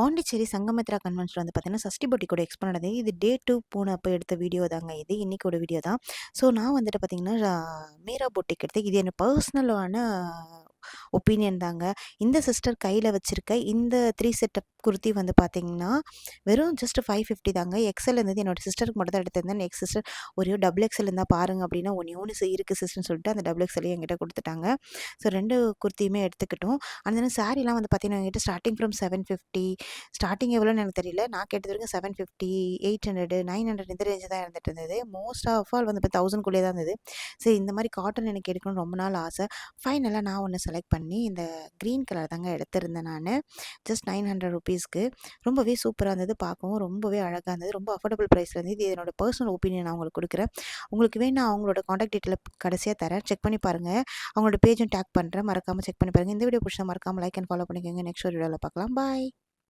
பாண்டிச்சேரி சங்கமித்ரா கன்வென்ஷன்ல வந்து பார்த்தீங்கன்னா, சஷ்டி பொட்டிக்கோட எக்ஸ்போ நடந்தது. இது டே 2 போனப்ப எடுத்த வீடியோ தாங்க இது. இன்னைக்கோட வீடியோ தான். ஸோ நான் வந்துட்டு பார்த்தீங்கன்னா, மீரா பொட்டிக் எடுத்தேன். இது என்ன பர்சனலான ஒப்பீனியன் தாங்க. இந்த சிஸ்டர் கையில வச்சிருக்க இந்த 3 செட்டப் குர்த்தி வந்து பார்த்தீங்கன்னா, வெறும் ஜஸ்ட் 550 தாங்க. எக்ஸ்எல் இருந்தது. என்னோட சிஸ்டருக்கு மட்டும் தான் எடுத்திருந்தேன். எக்ஸ் சிஸ்டர் ஒரே டபுள் எக்ஸ்எல் இருந்தா பாருங்க அப்படின்னா, ஒண்ணே ஒண்ணு இருக்கு சிஸ்டர்ன்னு சொல்லிட்டு அந்த டபுள் எக்ஸ்எல்லையும் என்கிட்ட குடுத்துட்டாங்க. ஸோ 2 குர்த்தியுமே எடுத்துக்கிட்டோம். அந்த சாரீலாம் வந்து பார்த்தீங்கன்னா, என்கிட்ட ஸ்டார்ட்டிங் ஃப்ரம் 750 ஸ்டார்ட்டிங் எவ்வளோன்னு எனக்கு தெரியல. நான் கேட்டது வரைக்கும் 750, 800, 900 இந்த ரேஞ்ச் தான் இருந்துட்டு இருந்தது. மோஸ்ட் ஆஃப் ஆல் வந்து இப்போ 1000க்குள்ளேயே தான் இருந்தது. சரி இந்த மாரி காட்டன் எனக்கு எடுக்கணும்னு ரொம்ப நாள் ஆசை. ஃபைனலா நான் ஒண்ணு செலக்ட் பண்ணி இந்த கிரீன் கலர் தாங்க எடுத்திருந்தேன் நானு. ஜஸ்ட் 900 ருப்பீஸ்க்கு. ரொம்பவே சூப்பரா இருந்தது. பார்க்கவும் ரொம்பவே அழகா இருந்தது. ரொம்ப அஃபோர்டபுள் பிரைஸ்ல இருந்தது. இது என்னோட பர்சனல் ஒப்பீனியன் நான் உங்களுக்கு குடுக்குறேன். உங்களுக்கு வேணா அவங்களோட கான்டாக்ட் டீட்டெயில கடைசியா தரேன். செக் பண்ணி பாருங்க. அவங்களோட பேஜும் டேக் பண்றேன். மறக்காம செக் பண்ணி பாருங்க. இந்த வீடியோ பிடிச்சா மறக்காம லைக் அண்ட் ஃபாலோ பண்ணிக்கோங்க. நெக்ஸ்ட் ஒரு வீடியோல பார்க்கலாம். பாய்.